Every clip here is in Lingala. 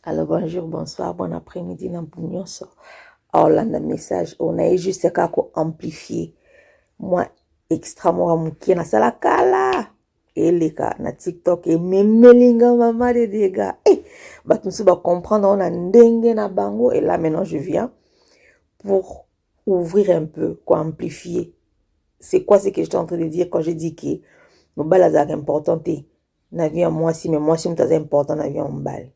Alors bonjour, bonsoir, bon après-midi, Nampugnoso. Oh là, le message, on a juste qu'à amplifier. Moi, extra moi, mouki na sala kala. Et les gars, na TikTok, et même linga maman de dégâts. Eh, bah, tout ça va comprendre, on a ndenge na bango. Et là, maintenant, je viens pour ouvrir un peu, quoi, amplifier. C'est quoi ce que je suis en train de dire quand je dis que mon bal est important. Na vie en moi si, mais moi si, c'est important, na vie en bal.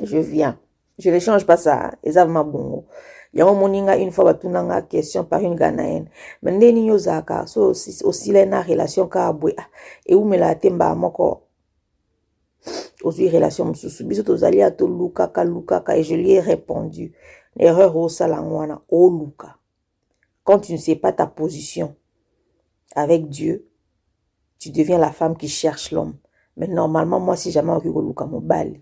Je viens. Je ne change pas ça. Et ça m'a bon. Il y a un moninga une fois batunanga question par une Ghanéenne. Mais ndeni yozaka so aussi la relation ka abwe et où me la temba moko aussi relation mususu biso tozali ato lukaka et je lui ai répondu erreur au salangwana o luka. Quand tu ne sais pas ta position avec Dieu, tu deviens la femme qui cherche l'homme. Mais normalement moi si jamais on luka mobali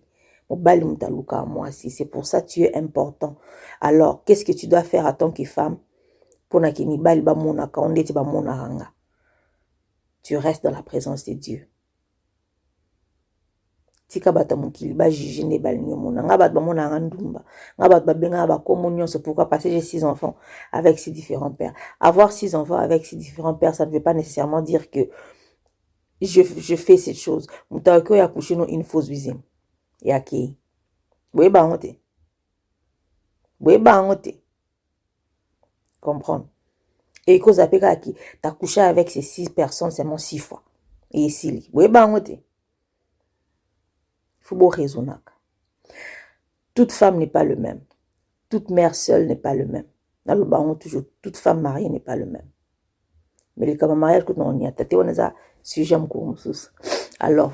moi si c'est pour ça que tu es important. Alors qu'est-ce que tu dois faire en tant que femme pour que mibali ba monaka ondeti ba monaranga? Tu restes dans la présence de Dieu. Tika bata mukili ba juger ne bali nyomona nga bat ba monanga ndumba nga bat ba benga ba communion. C'est pourquoi parce que j'ai 6 enfants avec 6 différents pères. Avoir 6 enfants avec 6 différents pères, ça ne veut pas nécessairement dire que je fais cette chose. Mutako ya coucher no une fausse visime. Ya ki boye ba honte. Comprendre. Et cause à péka qui t'as couché avec ces 6 personnes seulement 6 fois. Et ici, oui, il faut beau raisonner. Toute femme n'est pas le même. Toute mère seule n'est pas le même. Dans le baron, toujours, toute femme mariée n'est pas le même. Mais les cas mariage que on y a tâté, on a sujet alors,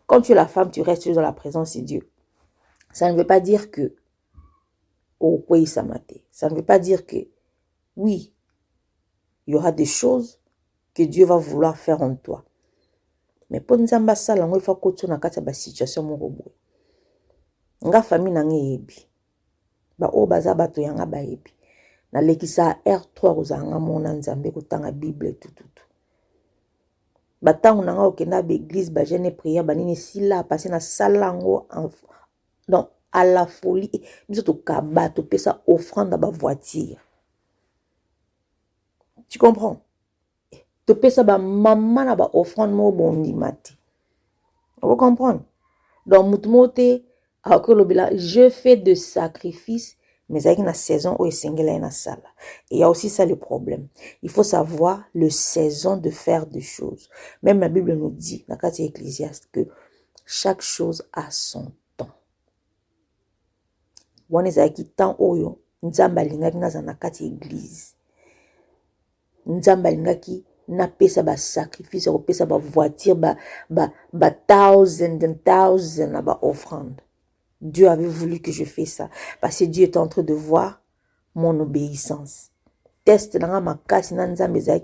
quand tu es la femme, tu restes dans la présence de Dieu. Ça ne veut pas dire que ça ne veut pas dire que oui, il y aura des choses que Dieu va vouloir faire en toi. Mais pour nous ambassadeurs, il faut que tu aies une situation morobo. Nga famille nange yebi. Ba o baza bato yanga ba yebi. Na lekisa R3 ozanga mona nzambe kotanga Bible tout. Ba tangu nanga okenda ba église ba jeune prière ba nini sila passer na salango non à la folie. Biso to kaba to pesa offrande ba voiture. Tu comprends? To pesa ba maman na ba offrande mo bondi mati. Vous comprenez? Donc mutumote je fais de sacrifices, mais avec une saison où il y a salle. Et il y a aussi ça le problème. Il faut savoir le saison de faire des choses. Même la Bible nous dit, dans la carte Ecclésiaste, que chaque chose a son temps. On est à qui temps oyo, nzamba lingaki na zanakati église. Nzamba lingaki na pesa ba sacrifice, ou pesa ba voiture, ba thousand ba offrande. Dieu avait voulu que je fasse ça. Parce que Dieu est en train de voir mon obéissance. Test dans ma casse,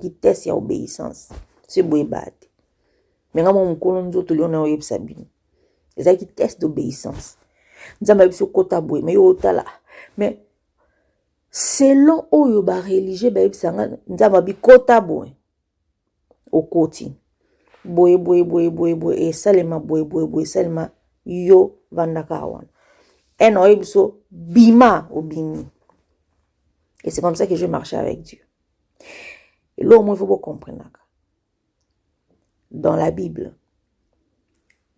qui teste ya obéissance. C'est bouébade. Mais quand mon colonzo to liona oyeb sabine. Les qui test d'obéissance. Nzamba biso kota boué, mais yotala. Mais selon oyo ba religieux ba yebsanga nzamba bi kota boué. Au koti. Boué et salema boué salema yo vandaka wana. Un oyebiso bima obimi. Et c'est comme ça que je marche avec Dieu. Et là, au moins, il faut comprendre. Dans la Bible,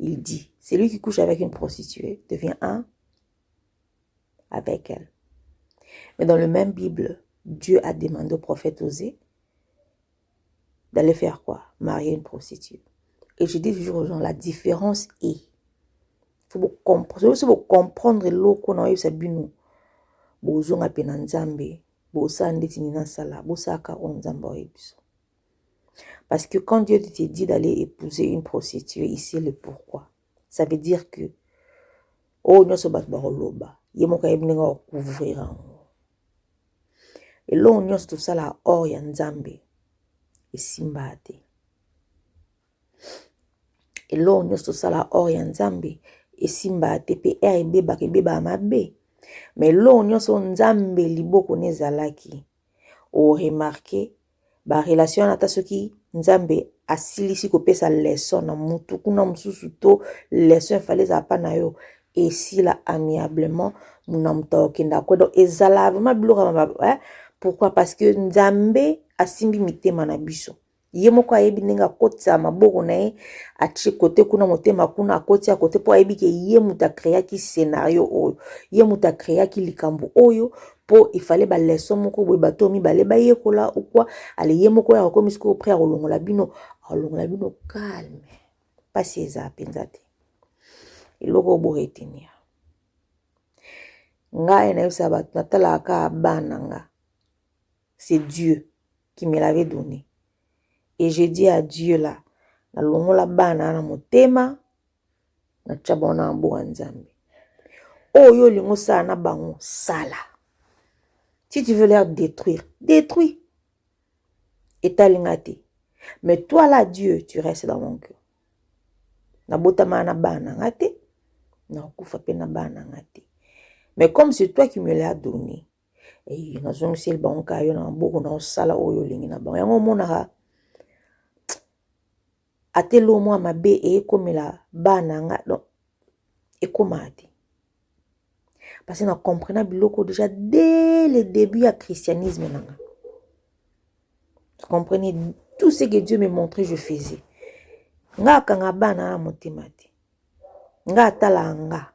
il dit, celui qui couche avec une prostituée devient un avec elle. Mais dans le même Bible, Dieu a demandé au prophète Osée d'aller faire quoi? Marier une prostituée. Et je dis toujours aux gens, la différence est, il faut comprendre l'eau qu'on a eu, c'est bien. Bozonga pena nzambe, bosa ndeti nina sala, bosaka onzamba oyebiso. Parce que quand Dieu te dit d'aller épouser une prostituée, ici le pourquoi. Ça veut dire que oh nyoso bat baroloba, yemoka yebninga couvrir. Et là nyoso tout ça la or ya nzambe et simbate. Et là nyoso tout ça la or ya nzambe et simbate pe RB ba ke beba mabe. Mais l'on y a son nzambe liboko nezalaki. O remarqué, ba relation ata soki nzambe asilisi ko pesa leçon na mutu kuna mususu to leçon fallait za pa na yo. et si là amiablement munamuta okenda ko donc ezala vraiment biloko pourquoi parce que nzambe asimbi mitema na biso ye moko ayebi ndenge akotisa maboko na ye atie kote kuna motema kuna akotia kote po ayebi ke ye muta créaki scénario oyo ye muta créaki likambo oyo po ifale ba leçon moko boye bato mibale bayekola ou quoi ale ye moko ya kokomisa ko prêt alongola bino calme pasi eza penza te eloko bo retenir ngai na yebisa bato natalaka bana nga c'est Dieu qui me l'avait donné et je dis à Dieu là na longola bana na motema na tchabona mboka nzambe oyo lingo sala na bango sala si tu veux leur détruire détruis et talingati mais toi là Dieu tu restes dans mon cœur na botama na bana ngate na kufa pe na bana ngate mais comme c'est toi qui me l'as donné et nazongi sel banka yo na mboko na sala oyo lingi na bango yango monaka atelo mwa mabe e komela bana nga donc ekomate parce que na comprendre biloko déjà dès le début à christianisme nanga vous comprenez tout ce que Dieu me montrait je faisais nga kanga bana na motema te nga atala nga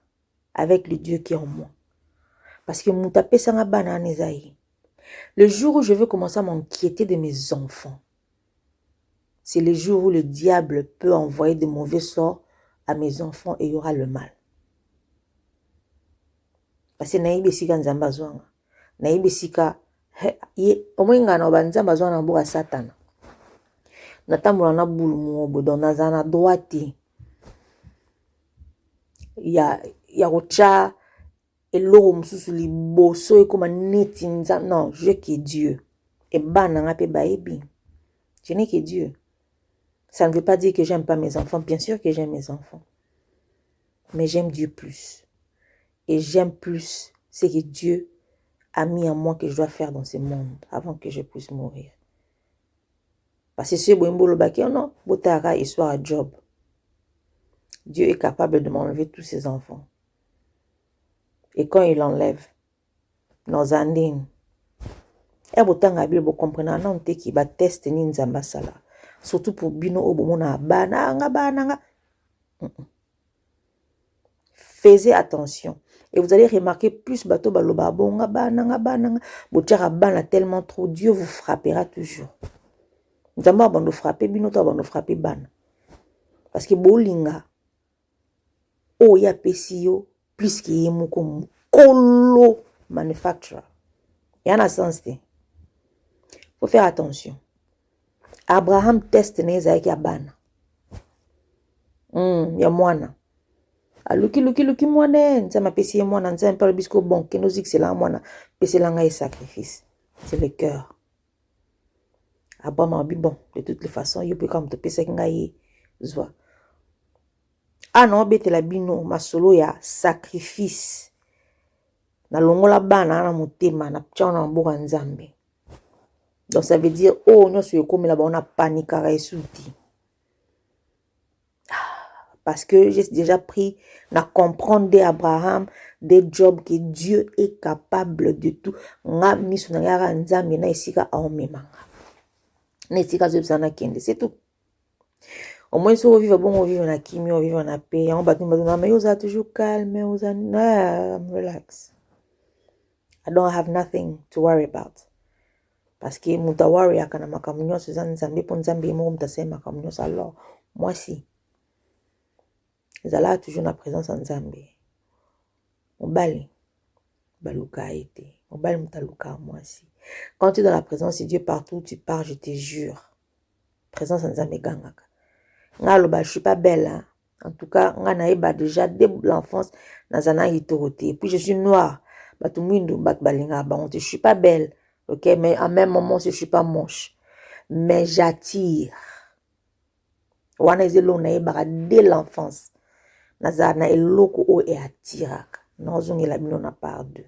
avec le Dieu qui est en moi parce que muta pesa nga bana nezayi le jour où je veux commencer à m'inquiéter de mes enfants c'est le jour où le diable peut envoyer de mauvais sorts à mes enfants et il y aura le mal. Parce que naïbe sika nzamba zwanga. Naïbe sika omenga na banzamba zwanga mboka satana. Natambola na bulu mwobo donc nazana droite. Ya rocha eloko mususu liboso ekoma neti nza non, je que Dieu. Et bana nga pe baebi. Je n'ai que Dieu. Ça ne veut pas dire que j'aime pas mes enfants. Bien sûr que j'aime mes enfants. Mais j'aime Dieu plus. Et j'aime plus ce que Dieu a mis en moi que je dois faire dans ce monde avant que je puisse mourir. Parce que ce Boimbolo Baki, non, Botara, histoire à Job. Dieu est capable de m'enlever tous ses enfants. Et quand il enlève, nos andines, et Botanga Bible, vous comprenez, non, te qui va tester ni nzamba sala. Surtout pour bino obomona bana nga bana nga. Faisez attention. Et vous allez remarquer plus bateau baloba bonga bana nga. Botira bana tellement trop, Dieu vous frappera toujours. Nzamba bando frapper bino to bando frapper bana. Parce que bolinga o ya pesio plus que yemoko kolo manufacturer. Yana sens te. Faut faire attention. Abraham teste neza yake bana. Ya mwana. Aluki mwana nzama pesi mwana nzama par bisco bon kenozik c'est la mwana pesi langa et sacrifice. C'est le cœur. Abraham a dit bon de toutes les façons il peut comme te pesi ngai zwa. Ah non bete la bino masolo ya sacrifice. Na longola bana na motema na pchana na mboka nzambe. Donc ça veut dire oh non sur comme là-bas on a paniqué à insulter. Parce que j'ai déjà pris à comprendre d'Abraham, des jobs que Dieu est capable de tout. C'est tout. Au moins, si on vit bon, on vit en akimi, on vit en paix. On va toujours calme, I'm relax. I don't have nothing to worry about. Parce que muta worry akana makamunyo suzan nzambe pon nzambe mo mutase makamunyo alors moi si ezala toujours na présence en Nzambe. Mobali baluka été. Mobali mutaluka moi si. Quand tu es dans la présence de Dieu partout où tu pars, je te jure. Présence en Nzambe gangaka. Ngaloba je suis pas belle hein. En tout cas, nga naïba déjà dès l'enfance nazana hitoroté. Puis je suis noire. Batumwindu batbalinga ba je suis pas belle. OK, mais en même moment je suis pas moche. Mais j'attire. Wana ezelo naïba dès l'enfance. Nazana eloko o e atiraka. Nozongela bino na part 2.